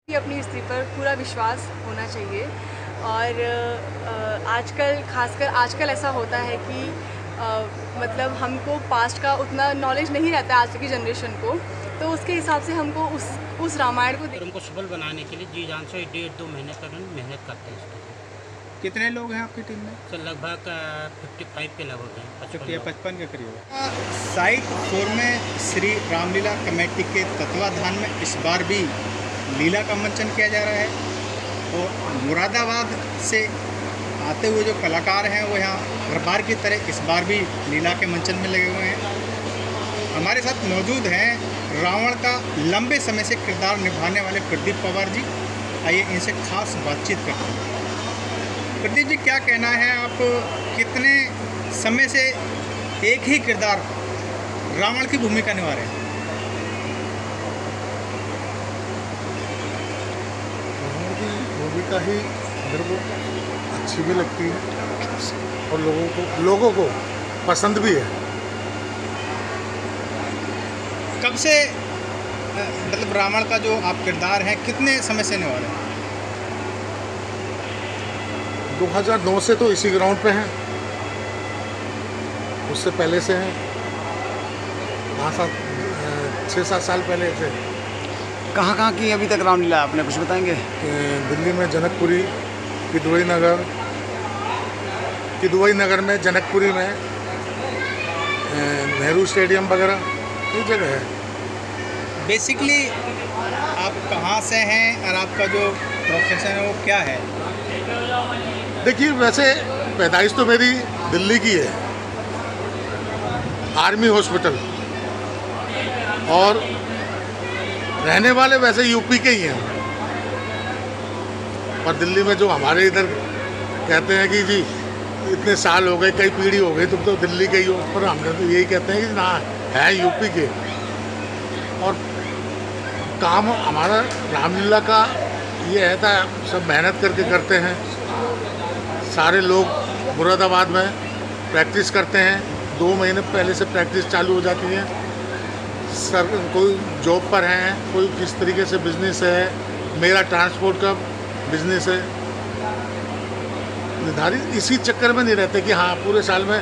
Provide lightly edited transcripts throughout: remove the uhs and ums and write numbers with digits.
अपनी स्त्री पर पूरा विश्वास होना चाहिए। और आजकल ऐसा होता है कि मतलब हमको पास्ट का उतना नॉलेज नहीं रहता है आज की जनरेशन को, तो उसके हिसाब से हमको उस रामायण को धर्म को सफल बनाने के लिए जी जान से 1.5-2 महीने तक हम मेहनत करते हैं इसके लिए। कितने लोग हैं आपकी टीम में? सर लगभग 55 के लगभग हैं, 55 लोग। 55 के करीब। साइट 4 में श्री रामलीला कमेटी के तत्वाधान में इस बार भी लीला का मंचन किया जा रहा है और मुरादाबाद से आते हुए जो कलाकार हैं वो यहाँ हर बार की तरह इस बार भी लीला के मंचन में लगे हुए हैं। हमारे साथ मौजूद हैं रावण का लंबे समय से किरदार निभाने वाले प्रदीप पवार जी। आइए इनसे खास बातचीत करते हैं। प्रदीप जी, क्या कहना है, आप कितने समय से एक ही किरदार रावण की भूमिका निभा रहे हैं? रावण की भूमिका ही मेरे को अच्छी भी लगती है और लोगों को पसंद भी है। कब से मतलब रावण का जो आप किरदार हैं कितने समय से निभा रहे हैं? 2009 से तो इसी ग्राउंड पे हैं, उससे पहले से हैं 6-7 साल पहले से। कहाँ की अभी तक रामलीला आपने कुछ बताएंगे? दिल्ली में जनकपुरी, किदवई नगर में, जनकपुरी में, नेहरू स्टेडियम वगैरह कई जगह है। बेसिकली आप कहाँ से हैं और आपका जो प्रोफेशन है वो क्या है? देखिए, वैसे पैदाइश तो मेरी दिल्ली की है, आर्मी हॉस्पिटल, और रहने वाले वैसे यूपी के ही हैं। पर दिल्ली में जो हमारे इधर कहते हैं कि जी इतने साल हो गए, कई पीढ़ी हो गई, तुम तो दिल्ली के ही हो, पर हमने तो यही कहते हैं कि ना, है यूपी के। और काम हमारा रामलीला का ये है था, सब मेहनत करके करते हैं। सारे लोग मुरादाबाद में प्रैक्टिस करते हैं, 2 महीने पहले से प्रैक्टिस चालू हो जाती है। सर कोई जॉब पर हैं, कोई किस तरीके से बिजनेस है, मेरा ट्रांसपोर्ट का बिजनेस है। निर्धारित इसी चक्कर में नहीं रहते कि हाँ पूरे साल में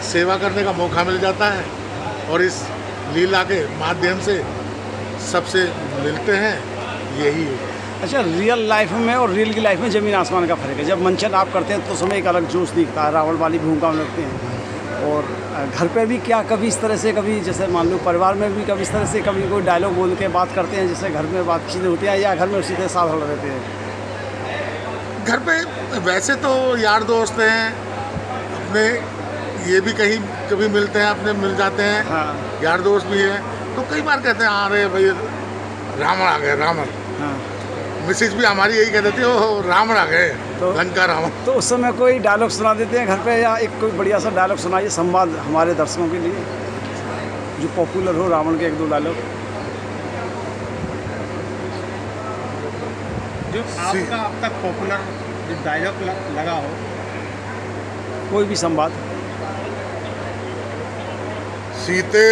सेवा करने का मौका मिल जाता है और इस लीला के माध्यम से सबसे मिलते हैं, यही है। अच्छा, रियल लाइफ में और रियल की लाइफ में ज़मीन आसमान का फ़र्क है। जब मंचन आप करते हैं तो उसमें एक अलग जोश दिखता है, रावण वाली भूमिका में लगते हैं। और घर पे भी क्या कभी इस तरह से, कभी जैसे मान लो परिवार में भी कभी इस तरह से कभी कोई डायलॉग बोल के बात करते हैं, जैसे घर में बातचीत होती है, या घर में उसी तरह साथ रहते हैं? घर पे वैसे तो यार दोस्त हैं अपने, ये भी कहीं कभी मिलते हैं, अपने मिल जाते हैं। हाँ। यार दोस्त भी हैं तो कई बार कहते हैं अरे भाई रावण आ गए, रावण। हाँ। मिसेज भी हमारी यही कह देती है, ओह रावण आ गए, तो लंका रावण। तो उस समय कोई डायलॉग सुना देते हैं घर पे, या एक कोई बढ़िया सा डायलॉग सुनाइए संवाद हमारे दर्शकों के लिए जो पॉपुलर हो, रावण के 1-2 डायलॉग। जो आपका अब तक पॉपुलर जो डायलॉग लगा हो, कोई भी संवाद। सीते,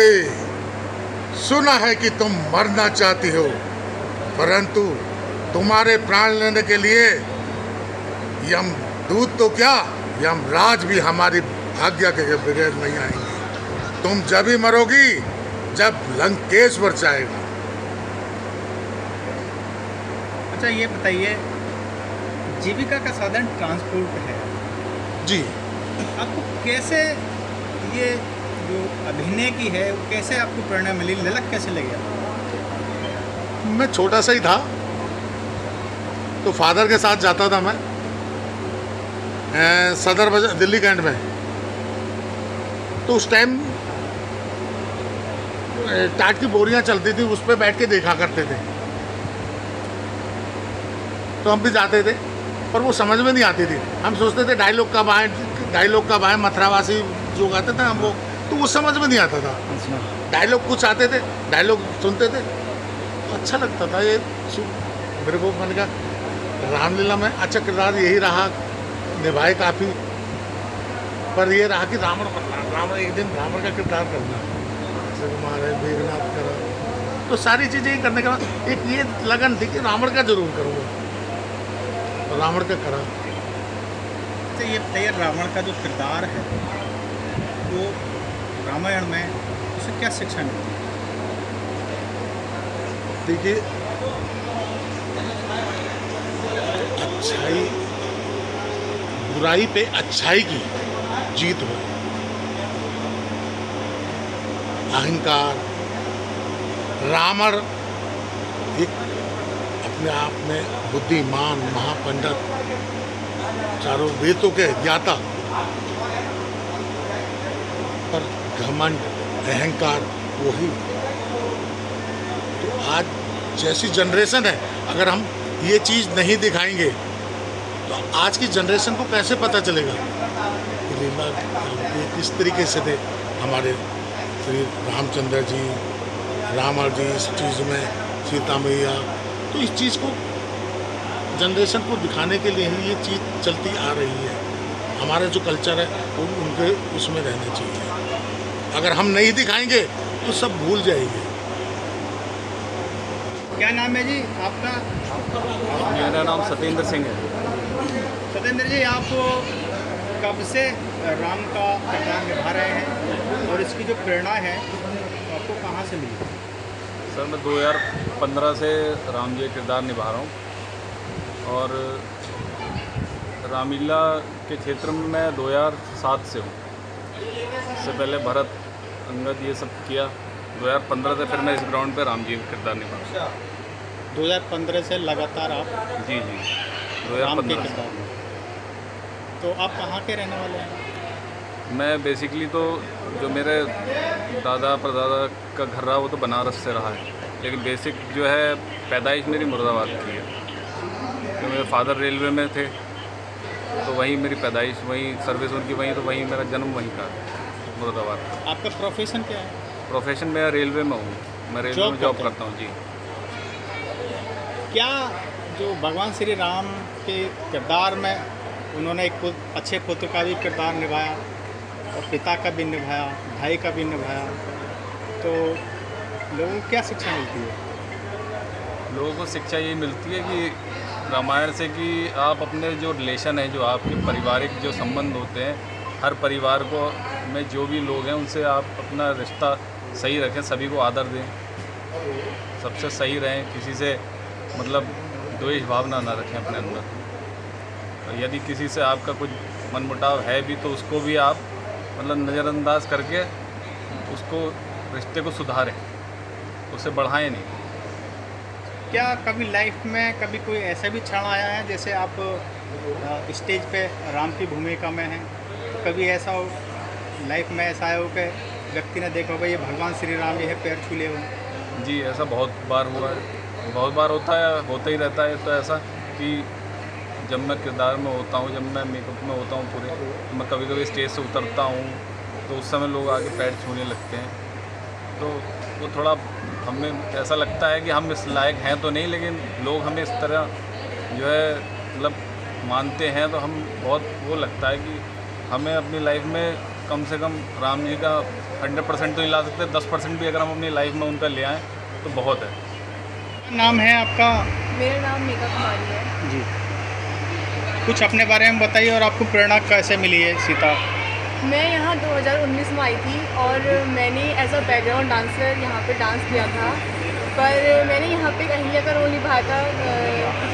सुना है कि तुम मरना चाहती हो, परंतु तुम्हारे प्राण लेने के लिए यम दूत तो क्या, यमराज भी हमारी आज्ञा के बगैर नहीं आएंगे। तुम जब ही मरोगी जब लंकेश्वर जाएगा। अच्छा ये बताइए, जीविका का साधन ट्रांसपोर्ट है जी। आपको कैसे ये जो अभिनय की है वो कैसे आपको प्रेरणा मिली, ललक कैसे लगी? मैं छोटा सा ही था तो फादर के साथ जाता था मैं सदर बाजार दिल्ली कैंट में। तो उस टाइम टाट की बोरियां चलती थी, उस पर बैठ के देखा करते थे। तो हम भी जाते थे पर वो समझ में नहीं आती थी। हम सोचते थे डायलॉग कब आए, मथुरावासी जो गाते थे हम वो, तो वो समझ में नहीं आता था। अच्छा। डायलॉग कुछ आते थे, डायलॉग सुनते थे तो अच्छा लगता था। ये मेरे को मैंने कहा रामलीला में अच्छा किरदार यही रहा, निभाए काफ़ी, पर ये रहा कि रावण एक दिन रावण का किरदार करना, जैसे हमारे मेघनाथ करा, तो सारी चीज़ें ही करने के बाद एक ये लगन थी कि रावण का जरूर करूँगा, तो रावण का करा। तो ये बताइए, रावण का जो किरदार है वो रामायण में उसे क्या शिक्षा मिलती है? देखिए, अच्छाई, बुराई पे अच्छाई की जीत हो, अहंकार, रावण एक अपने आप में बुद्धिमान महापंडित, चारों वेदों के ज्ञाता, पर घमंड अहंकार वही। तो आज जैसी जनरेशन है, अगर हम ये चीज़ नहीं दिखाएंगे तो आज की जनरेशन को कैसे पता चलेगा कि लीला ये किस तरीके से थे हमारे श्री रामचंद्र जी, रावण जी, इस चीज़ में सीता मैया। तो इस चीज़ को जनरेशन को दिखाने के लिए ही ये चीज़ चलती आ रही है। हमारा जो कल्चर है वो उनके उसमें रहना चाहिए। अगर हम नहीं दिखाएंगे तो सब भूल जाएंगे। क्या नाम है जी आपका? मेरा नाम सत्येंद्र सिंह है। सत्येंद्र जी, आप कब से राम का किरदार निभा रहे हैं और इसकी जो प्रेरणा है तो आपको कहाँ से मिली? सर, मैं 2015 से राम जी का किरदार निभा रहा हूँ और रामलीला के क्षेत्र में मैं 2007 से हूँ। इससे पहले भरत, अंगद ये सब किया। 2015 से फिर मैं इस ग्राउंड पे राम जी का किरदार निभा। 2015 से लगातार आप जी जी, राम के 2015 किरदार में। तो आप कहाँ के रहने वाले हैं? मैं बेसिकली तो जो मेरे दादा परदादा का घर रहा वो तो बनारस से रहा है, लेकिन बेसिक जो है पैदाइश मेरी मुरादाबाद की है। तो मेरे फादर रेलवे में थे, तो वहीं मेरी पैदाइश, वहीं सर्विस उनकी वहीं, तो वहीं मेरा जन्म वहीं का, मुरादाबाद का। आपका प्रोफेशन क्या है? प्रोफेशन मेरा रेलवे में हूँ, मैं रेलवे में जॉब करता हूँ जी। क्या जो भगवान श्री राम के किरदार में उन्होंने एक अच्छे पुत्र का भी किरदार निभाया और पिता का भी निभाया, भाई का भी निभाया, तो लोगों को क्या शिक्षा मिलती है? लोगों को शिक्षा ये मिलती है कि रामायण से कि आप अपने जो रिलेशन है, जो आपके पारिवारिक जो संबंध होते हैं, हर परिवार को में जो भी लोग हैं उनसे आप अपना रिश्ता सही रखें, सभी को आदर दें, सबसे सही रहें, किसी से मतलब द्वेष भावना ना रखें अपने अंदर। और यदि किसी से आपका कुछ मनमुटाव है भी तो उसको भी आप मतलब नज़रअंदाज करके उसको रिश्ते को सुधारें, उसे बढ़ाएं नहीं। क्या कभी लाइफ में कभी कोई ऐसा भी क्षण आया है जैसे आप स्टेज पे राम की भूमिका में हैं, तो कभी ऐसा हो लाइफ में ऐसा आया हो कि व्यक्ति ने देखा होगा ये भगवान श्री राम ये है, पैर छूले हुए? जी, ऐसा बहुत बार हुआ है, बहुत बार होता है, होता ही रहता है। तो ऐसा कि जब मैं किरदार में होता हूँ, जब मैं मेकअप में होता हूँ पूरे, तो मैं कभी कभी स्टेज से उतरता हूँ तो उस समय लोग आके पैर छूने लगते हैं। तो वो थोड़ा हमें ऐसा लगता है कि हम इस लायक हैं तो नहीं, लेकिन लोग हमें इस तरह जो है मतलब मानते हैं, तो हम बहुत वो लगता है कि हमें अपनी लाइफ में कम से कम राम जी का 100% तो नहीं ला सकते, 10% भी अगर हम अपनी लाइफ में उनका ले आएँ तो बहुत है। नाम है आपका? मेरा नाम मेघा कुमारी है जी। कुछ अपने बारे में बताइए और आपको प्रेरणा कैसे मिली है सीता? मैं यहाँ 2019 में आई थी और मैंने एज अ बैकग्राउंड डांसर यहाँ पे डांस किया था, पर मैंने यहाँ पे अहिल्या का रोल निभाया था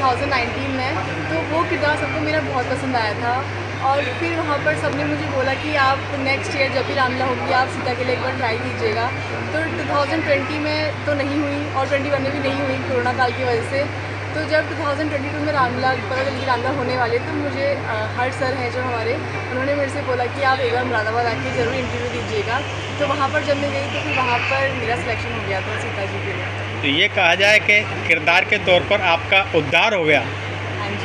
2019 में। तो वो किरदार सबको मेरा बहुत पसंद आया था और फिर वहाँ पर सबने मुझे बोला कि आप नेक्स्ट ईयर जब भी रामलीला होगी आप सीता के लिए एक बार ट्राई कीजिएगा। तो 2020 में तो नहीं हुई और 21 में भी नहीं हुई कोरोना काल की वजह से। तो जब 2022 में रामलीला पता चली रामलीला होने वाले, तो मुझे हर सर हैं जो हमारे, उन्होंने मेरे से बोला कि आप एक बार मुरादाबाद आके ज़रूर इंटरव्यू दीजिएगा। तो वहाँ पर जब मैं गई तो फिर वहाँ पर मेरा सिलेक्शन हो गया था सीता जी के लिए। तो ये कहा जाए कि किरदार के तौर पर आपका उद्धार हो गया,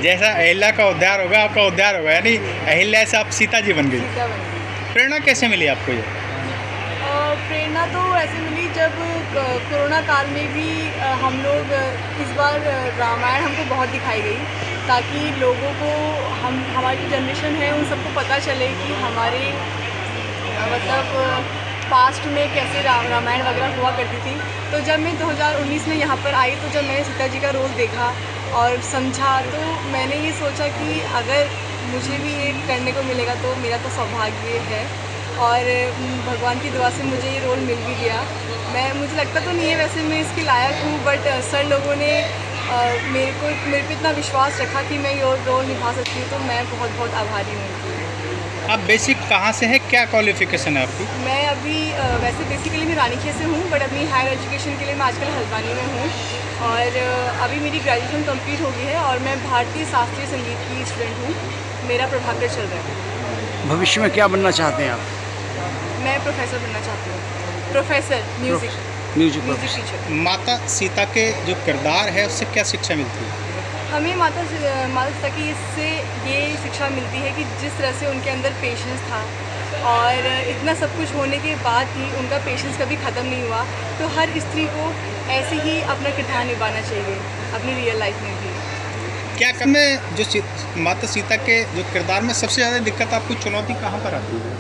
जैसा अहिल्या का उद्धार होगा आपका उद्धार होगा, यानी अहिल्या से आप सीता जी बन गई। सीता बन गई। प्रेरणा कैसे मिली आपको ये? प्रेरणा तो ऐसे मिली जब कोरोना काल में भी हम लोग इस बार रामायण हमको बहुत दिखाई गई, ताकि लोगों को हमारी जो जनरेशन है उन सबको पता चले कि हमारे मतलब पास्ट में कैसे रामायण वगैरह हुआ करती थी। तो जब मैं 2019 में यहाँ पर आई, तो जब मैंने सीता जी का रोल देखा और समझा, तो मैंने ये सोचा कि अगर मुझे भी ये करने को मिलेगा तो मेरा तो सौभाग्य है, और भगवान की दुआ से मुझे ये रोल मिल भी गया। मुझे लगता तो नहीं है वैसे मैं इसके लायक हूँ, बट सर लोगों ने मेरे पे इतना विश्वास रखा कि मैं ये रोल निभा सकती हूँ, तो मैं बहुत बहुत आभारी हूँ उनकी। आप बेसिक कहाँ से हैं, क्या क्वालिफिकेशन है आपकी? मैं अभी वैसे बेसिकली मैं रानीखेत से हूँ, बट अपनी हायर एजुकेशन के लिए मैं आजकल हल्द्वानी में हूँ, और अभी मेरी ग्रेजुएशन कंप्लीट हो गई है, और मैं भारतीय शास्त्रीय संगीत की स्टूडेंट हूँ। मेरा प्रभाकर चल रहा है। भविष्य में क्या बनना चाहते हैं आप? मैं प्रोफेसर बनना चाहती हूँ, प्रोफेसर म्यूज़िक टीचर। माता सीता के जो किरदार है उससे क्या शिक्षा मिलती है? हमें माता सीता की इससे ये शिक्षा मिलती है कि जिस तरह से उनके अंदर पेशेंस था, और इतना सब कुछ होने के बाद भी उनका पेशेंस कभी ख़त्म नहीं हुआ, तो हर स्त्री को ऐसे ही अपना किरदार निभाना चाहिए अपनी रियल लाइफ में भी। क्या में जो माता सीता के जो किरदार में सबसे ज़्यादा दिक्कत आपको चुनौती कहाँ पर आती है?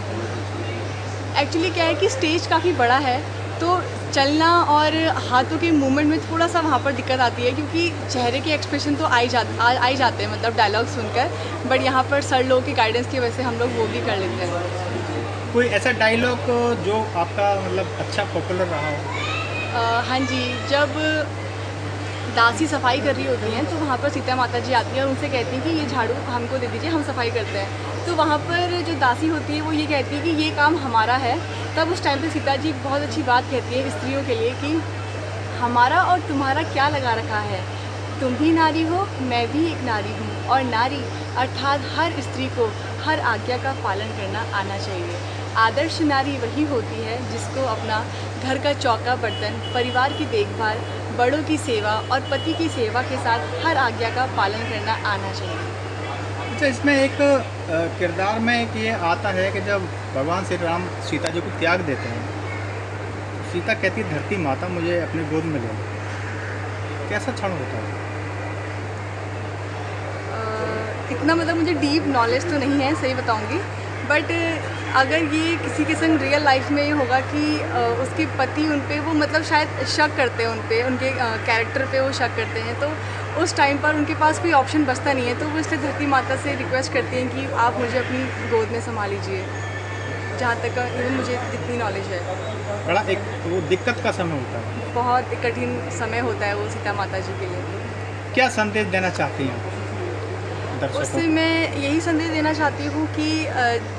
एक्चुअली क्या है कि स्टेज काफ़ी बड़ा है, तो चलना और हाथों के मूवमेंट में थोड़ा सा वहाँ पर दिक्कत आती है, क्योंकि चेहरे के एक्सप्रेशन तो आ ही जाते हैं, मतलब डायलॉग सुनकर, बट यहाँ पर सर लोगों की गाइडेंस की वजह से हम लोग वो भी कर लेते हैं। कोई ऐसा डायलॉग जो आपका मतलब अच्छा पॉपुलर रहा हो? हाँ जी, जब दासी सफाई कर रही होती हैं, तो वहाँ पर सीता माता जी आती हैं और उनसे कहती हैं कि ये झाड़ू हमको दे दीजिए, हम सफाई करते हैं। तो वहाँ पर जो दासी होती है वो ये कहती है कि ये काम हमारा है। तब उस टाइम पे सीता जी बहुत अच्छी बात कहती है स्त्रियों के लिए कि हमारा और तुम्हारा क्या लगा रखा है, तुम भी नारी हो, मैं भी एक नारी हूँ, और नारी अर्थात हर स्त्री को हर आज्ञा का पालन करना आना चाहिए। आदर्श नारी वही होती है जिसको अपना घर का चौका बर्तन, परिवार की देखभाल, बड़ों की सेवा और पति की सेवा के साथ हर आज्ञा का पालन करना आना चाहिए। अच्छा, इसमें एक किरदार में एक ये आता है कि जब भगवान श्री राम सीता जी को त्याग देते हैं, सीता कहती है धरती माता मुझे अपने गोद में ले लो। कैसा क्षण होता है? इतना मतलब मुझे डीप नॉलेज तो नहीं है, सही बताऊंगी, बट अगर ये किसी के संग रियल लाइफ में ये होगा कि उसके पति उन पे वो मतलब शायद शक करते हैं, उन पे उनके कैरेक्टर पे वो शक करते हैं, तो उस टाइम पर उनके पास कोई ऑप्शन बचता नहीं है, तो वो इसलिए धरती माता से रिक्वेस्ट करती हैं कि आप मुझे अपनी गोद में संभाल लीजिए। जहाँ तक इवन मुझे जितनी नॉलेज है, बड़ा एक वो दिक्कत का समय होता है, बहुत कठिन समय होता है वो सीता माता जी के लिए। क्या संदेश देना चाहती हैं दर्शकों उससे को? मैं यही संदेश देना चाहती हूँ कि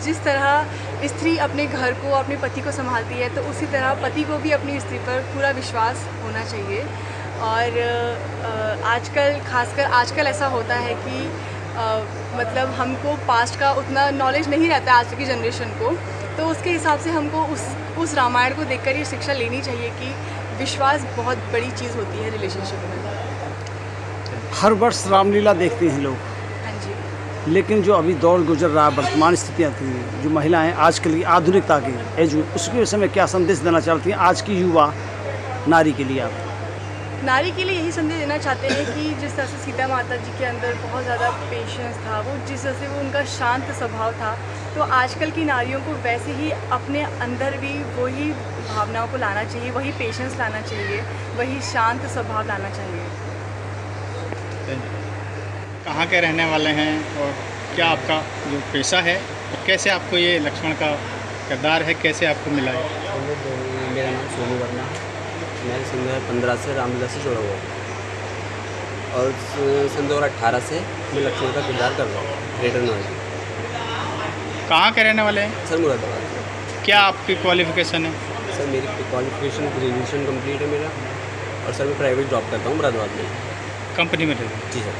जिस तरह स्त्री अपने घर को, अपने पति को संभालती है, तो उसी तरह पति को भी अपनी स्त्री पर पूरा विश्वास होना चाहिए। और आजकल खासकर आजकल ऐसा होता है कि मतलब हमको पास्ट का उतना नॉलेज नहीं रहता है आज की जनरेशन को, तो उसके हिसाब से हमको उस रामायण को देखकर ये शिक्षा लेनी चाहिए कि विश्वास बहुत बड़ी चीज़ होती है रिलेशनशिप में। हर वर्ष रामलीला देखते हैं लोग, हाँ जी। लेकिन जो अभी दौर गुजर रहा है, वर्तमान स्थितियाँ थी, जो महिलाएं आजकल की आधुनिकता की एज, उसके विषय में क्या संदेश देना चाहती हैं आज की युवा नारी के लिए? आप नारी के लिए यही संदेश देना चाहते हैं कि जिस तरह से सीता माता जी के अंदर बहुत ज़्यादा पेशेंस था, वो जिस तरह से वो उनका शांत स्वभाव था, तो आजकल की नारियों को वैसे ही अपने अंदर भी वही भावनाओं को लाना चाहिए, वही पेशेंस लाना चाहिए, वही शांत स्वभाव लाना चाहिए। कहाँ के रहने वाले हैं और क्या आपका जो पेशा है, और कैसे आपको ये लक्ष्मण का किरदार है, कैसे आपको मिला है? मेरा नाम सोनू वर्मा है। मैं सन 2015 से रामलीला से जुड़ा हुआ हूँ, और सन 2018 से मैं लक्ष्मण का किरदार कर रहा हूँ ग्रेटर नोएडा। कहाँ के रहने वाले हैं? सर मुरादाबाद। क्या आपकी क्वालिफ़िकेशन है? सर मेरी क्वालिफिकेशन ग्रेजुएशन कंप्लीट है मेरा, और सर मैं प्राइवेट जॉब करता हूँ मुरादाबाद में, कंपनी में रहते हैं? जी सर।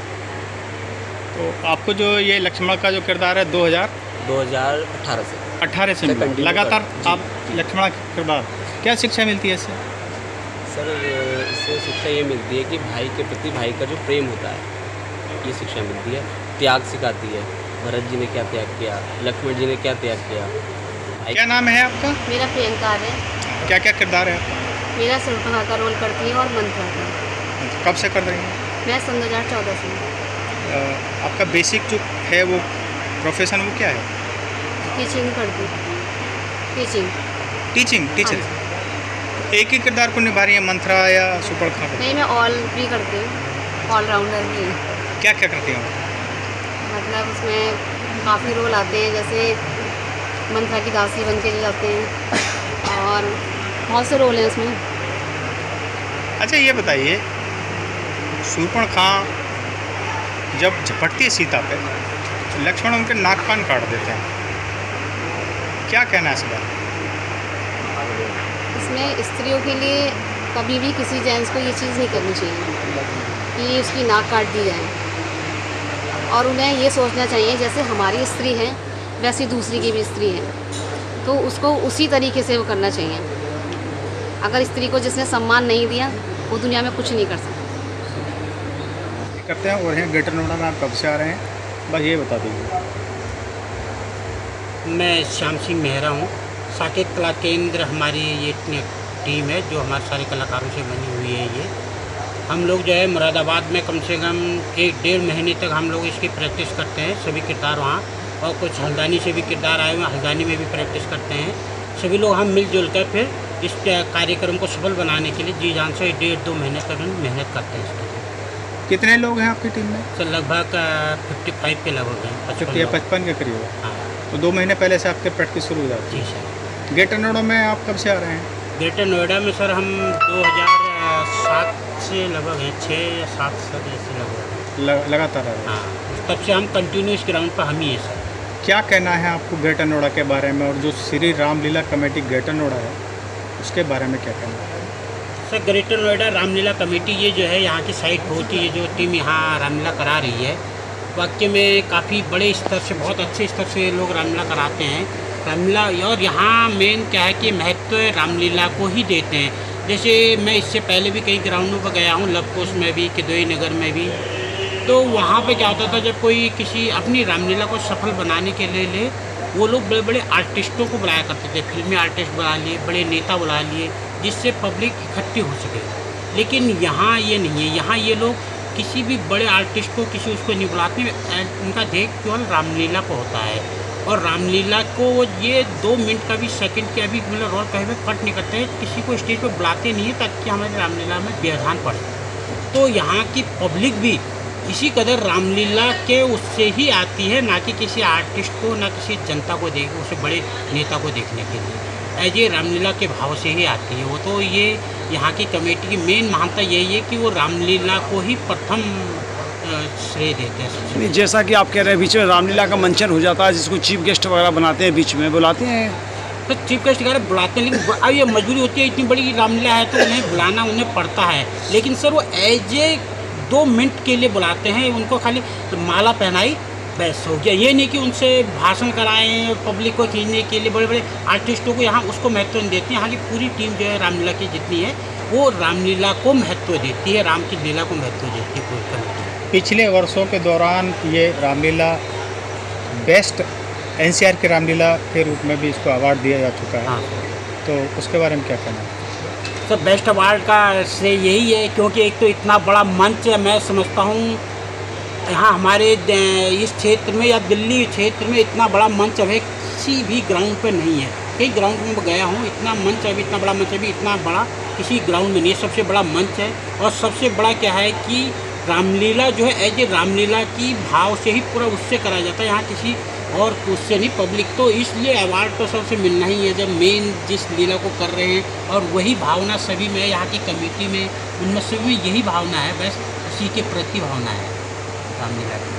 तो आपको जो ये लक्ष्मण का जो किरदार है 2018 से से मिला। कंटिन्यू लगातार जी, आप लक्ष्मण का किरदार, क्या शिक्षा मिलती है इससे? सर इससे शिक्षा ये मिलती है कि भाई के प्रति भाई का जो प्रेम होता है, ये शिक्षा मिलती है। त्याग सिखाती है, भरत जी ने क्या त्याग किया, लक्ष्मण जी ने क्या त्याग किया। क्या नाम है आपका? मेरा प्रियंका है। क्या क्या किरदार है आपका? मेरा सुरभा का रोल करती है और मंत्रा का। कब से कर रही हैं? मैं सन 2014 से। आपका बेसिक जो है वो प्रोफेशन वो क्या है? टीचिंग करती, टीचिंग। Teaching teacher. एक ही किरदार को निभा रही है, मंथरा या सुपर्णखा को? नहीं, मैं ऑल भी करती हूँ, ऑलराउंडर भी हूँ। क्या क्या करती हूँ? मतलब उसमें काफ़ी रोल आते हैं, जैसे मंथरा की दासी बन के जाते हैं और बहुत से रोल हैं उसमें। अच्छा ये बताइए, सुपर्णखा जब झपटती है सीता पे, लक्ष्मण उनके नाक कान काट देते हैं, क्या कहना है इस बारे में? इसमें स्त्रियों के लिए कभी भी किसी जेंट्स को ये चीज़ नहीं करनी चाहिए कि उसकी नाक काट दी जाए, और उन्हें ये सोचना चाहिए जैसे हमारी स्त्री है वैसी दूसरी की भी स्त्री है, तो उसको उसी तरीके से वो करना चाहिए। अगर स्त्री को जिसने सम्मान नहीं दिया वो दुनिया में कुछ नहीं कर सकता। करते हैं। और हैं ग्रेटर नोएडा में आप कब से आ रहे हैं, बस ये बता दीजिए। मैं श्याम सिंह मेहरा हूँ। साकेत कला केंद्र हमारी ये टीम है जो हमारे सारे कलाकारों से बनी हुई है। ये हम लोग जो है मुरादाबाद में कम से कम 1-1.5 महीने तक हम लोग इसकी प्रैक्टिस करते हैं, सभी किरदार वहाँ, और कुछ हल्द्वानी से भी किरदार आए हुए हैं, हल्द्वानी में भी प्रैक्टिस करते हैं। सभी लोग हम मिलजुल कर फिर इस कार्यक्रम को सफल बनाने के लिए जी जान से 1-1.5-2 महीने तक मेहनत करते हैं। इसके कितने लोग हैं आपकी टीम में? सर लगभग 55 के लगभग हैं, 55 के करीब है। हाँ तो 2 महीने पहले से आपके प्रैक्टिस शुरू हो जाती जी है। सर। ग्रेटर नोएडा में आप कब से आ रहे हैं? ग्रेटर नोएडा में सर हम 2007 से लगभग हैं, 6 या 7 साल ऐसे लगभग लगातार आ रहे हैं। हाँ, तब से हम कंटिन्यूस ग्राउंड पर हम ही हैं सर। क्या कहना है आपको ग्रेटर नोएडा के बारे में, और जो श्री रामलीला कमेटी ग्रेटर नोएडा है उसके बारे में क्या कहना है? Sir greater Noida Ramlila committee ये जो है यहाँ की साइट होती है, जो टीम यहाँ रामलीला करा रही है, वाकई में काफ़ी बड़े स्तर से, बहुत अच्छे स्तर से लोग रामलीला कराते हैं। रामलीला, और यहाँ मेन क्या है कि महत्व रामलीला को ही देते हैं। जैसे मैं इससे पहले भी कई ग्राउंडों पर गया हूँ, लवकोस में भी, किदोई नगर में भी, तो वहाँ पे क्या होता था, जब कोई किसी अपनी रामलीला को सफल बनाने के लिए वो लोग बड़े बड़े आर्टिस्टों को बुलाया करते थे, फिल्मी आर्टिस्ट बुला लिए, बड़े नेता बुला लिए, जिससे पब्लिक इकट्ठी हो सके। लेकिन यहाँ ये नहीं है, यहाँ ये लोग किसी भी बड़े आर्टिस्ट को किसी उसको नहीं बुलाते, उनका ध्येय केवल रामलीला को होता है। और रामलीला को ये 2 मिनट का भी, सेकंड का भी मतलब रोल कहीं भी कट नहीं करते हैं, किसी को स्टेज पर बुलाते नहीं है ताकि हमारी रामलीला में व्यवधान पड़े। तो यहाँ की पब्लिक भी इसी कदर रामलीला के उससे ही आती है, ना कि किसी आर्टिस्ट को, ना किसी जनता को देख, उसे बड़े नेता को देखने के लिए। ये रामलीला के भाव से ही आती है वो। तो ये यहाँ की कमेटी की मेन महानता यही है कि वो रामलीला को ही प्रथम श्रेय देते हैं। नहीं, जैसा कि आप कह रहे हैं बीच में रामलीला का मंचन हो जाता है, जिसको चीफ गेस्ट वगैरह बनाते हैं, बीच में बुलाते हैं, तो चीफ गेस्ट वगैरह बुलाते हैं, लेकिन अब ये मजबूरी होती है, इतनी बड़ी रामलीला है तो उन्हें बुलाना उन्हें पड़ता है। लेकिन सर वो एज ए 2 मिनट के लिए बुलाते हैं, उनको खाली माला पहनाई बस हो गया। ये नहीं कि उनसे भाषण कराएं, पब्लिक को खींचने के लिए बड़े बड़े आर्टिस्टों को यहाँ उसको महत्व नहीं देते हैं। यहाँ की पूरी टीम जो है रामलीला की जितनी है वो रामलीला को महत्व देती है, राम की लीला को महत्व देती है पूरी कमेटी। पिछले वर्षों के दौरान ये रामलीला बेस्ट NCR की रामलीला के रूप में भी इसको अवार्ड दिया जा चुका है। हाँ तो उसके बारे में क्या कहना है? सर बेस्ट अवार्ड का श्रेय यही है, क्योंकि एक तो इतना बड़ा मंच है, मैं समझता हूँ यहाँ हमारे इस क्षेत्र में या दिल्ली क्षेत्र में इतना बड़ा मंच अभी किसी भी ग्राउंड पर नहीं है। कई ग्राउंड में मैं गया हूँ, इतना मंच अभी, इतना बड़ा मंच अभी इतना बड़ा किसी ग्राउंड में नहीं है। सबसे बड़ा मंच है, और सबसे बड़ा क्या है कि रामलीला जो है एज ए रामलीला की भाव से ही पूरा उससे कराया जाता है, यहाँ किसी और उससे नहीं, पब्लिक। तो इसलिए अवार्ड तो सबसे मिलना ही है जब मेन जिस लीला को कर रहे हैं, और वही भावना सभी में, यहाँ की कमेटी में, उनमें सभी में यही भावना है, बस उसी के प्रति भावना है रामलीला की।